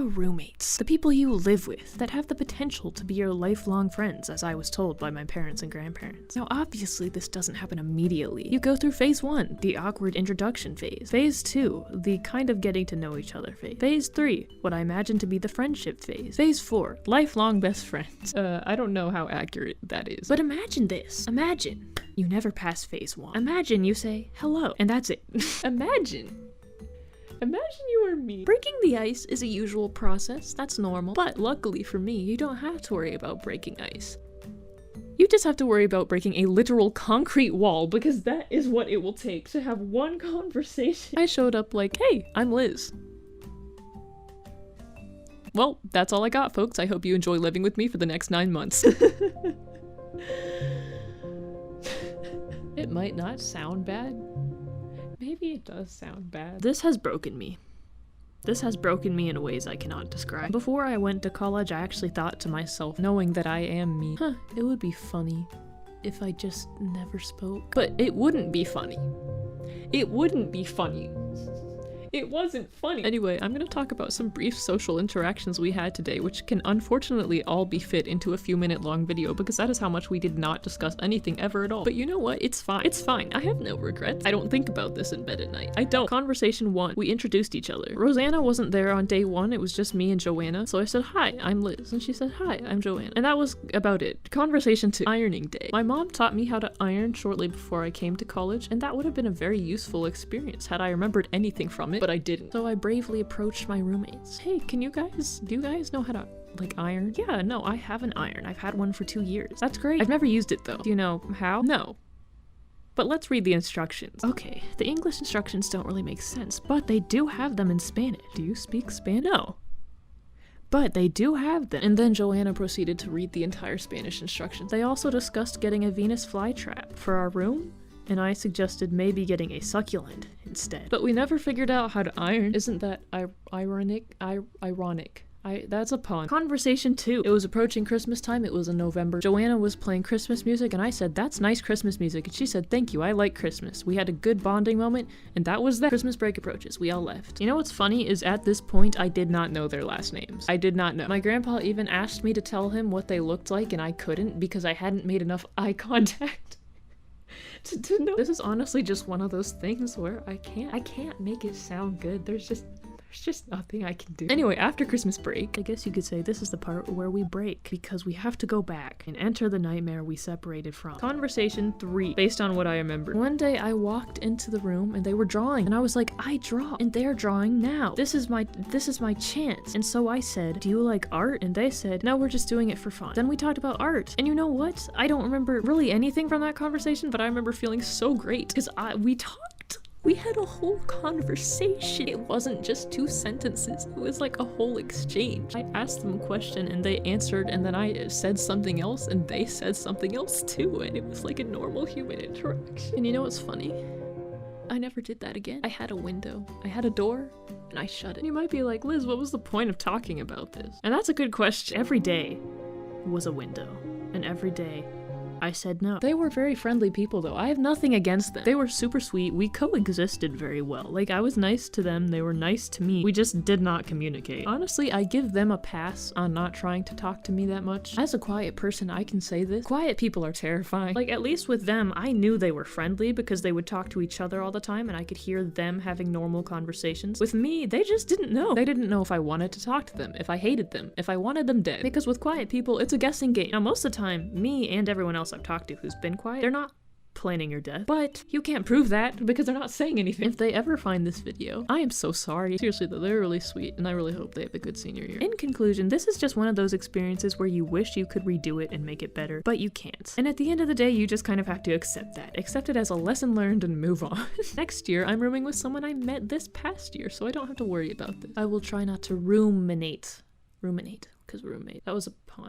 about roommates? The people you live with that have the potential to be your lifelong friends, as I was told by my parents and grandparents. Now, obviously, this doesn't happen immediately. You go through phase 1, the awkward introduction phase. Phase 2, the kind of getting to know each other phase. Phase 3, what I imagine to be the friendship phase. Phase 4, lifelong best friends. I don't know how accurate that is. But imagine this. Imagine you never pass phase 1. Imagine you say hello, and that's it. Imagine you are me. Breaking the ice is a usual process, that's normal. But luckily for me, you don't have to worry about breaking ice. You just have to worry about breaking a literal concrete wall, because that is what it will take to have one conversation. I showed up like, hey, I'm Liz. Well, that's all I got, folks. I hope you enjoy living with me for the next 9 months. It might not sound bad. Maybe it does sound bad. This has broken me. This has broken me in ways I cannot describe. Before I went to college, I actually thought to myself, knowing that I am me, it would be funny if I just never spoke. But it wouldn't be funny. It wouldn't be funny. It wasn't funny. Anyway, I'm gonna talk about some brief social interactions we had today, which can unfortunately all be fit into a few minute long video, because that is how much we did not discuss anything ever at all. But you know what? It's fine. It's fine. I have no regrets. I don't think about this in bed at night. I don't. Conversation 1. We introduced each other. Rosanna wasn't there on day 1. It was just me and Joanna. So I said, hi, I'm Liz. And she said, hi, I'm Joanna. And that was about it. Conversation 2. Ironing day. My mom taught me how to iron shortly before I came to college, and that would have been a very useful experience had I remembered anything from it, but I didn't. So I bravely approached my roommates. Hey, do you guys know how to, like, iron? Yeah, no, I have an iron. I've had one for 2 years. That's great. I've never used it though. Do you know how? No. But let's read the instructions. Okay, the English instructions don't really make sense, but they do have them in Spanish. Do you speak Spanish? No. But they do have them. And then Joanna proceeded to read the entire Spanish instructions. They also discussed getting a Venus flytrap for our room, and I suggested maybe getting a succulent instead. But we never figured out how to iron. Isn't that ironic? That's a pun. Conversation 2. It was approaching Christmas time. It was in November. Joanna was playing Christmas music, and I said, that's nice Christmas music. And she said, thank you, I like Christmas. We had a good bonding moment, and that was that. Christmas break approaches. We all left. You know what's funny is at this point, I did not know their last names. I did not know. My grandpa even asked me to tell him what they looked like, and I couldn't because I hadn't made enough eye contact. To know. This is honestly just one of those things where I can't make it sound good. There's just nothing I can do. Anyway, after Christmas break, I guess you could say this is the part where we break, because we have to go back and enter the nightmare we separated from. Conversation 3, based on what I remember. One day I walked into the room and they were drawing, and I was like, I draw, and they're drawing now. This is my chance. And so I said, do you like art? And they said, no, we're just doing it for fun. Then we talked about art. And you know what? I don't remember really anything from that conversation, but I remember feeling so great because we talked. We had a whole conversation. It wasn't just 2 sentences. It was like a whole exchange. I asked them a question and they answered, and then I said something else and they said something else too, and it was like a normal human interaction. And you know what's funny? I never did that again. I had a window. I had a door, and I shut it. And you might be like, Liz, what was the point of talking about this? And that's a good question. Every day was a window, and every day I said no. They were very friendly people though. I have nothing against them. They were super sweet. We coexisted very well. Like, I was nice to them, they were nice to me. We just did not communicate. Honestly, I give them a pass on not trying to talk to me that much. As a quiet person, I can say this. Quiet people are terrifying. Like, at least with them, I knew they were friendly because they would talk to each other all the time and I could hear them having normal conversations. With me, they just didn't know. They didn't know if I wanted to talk to them, if I hated them, if I wanted them dead. Because with quiet people, it's a guessing game. Now, most of the time, me and everyone else I've talked to who's been quiet, they're not planning your death, but you can't prove that because they're not saying anything. If they ever find this video, I am so sorry. Seriously though, they're really sweet and I really hope they have a good senior year. In conclusion, this is just one of those experiences where you wish you could redo it and make it better, but you can't. And at the end of the day, you just kind of have to accept that. Accept it as a lesson learned and move on. Next year, I'm rooming with someone I met this past year, so I don't have to worry about this. I will try not to ruminate, because roommate, that was a pun.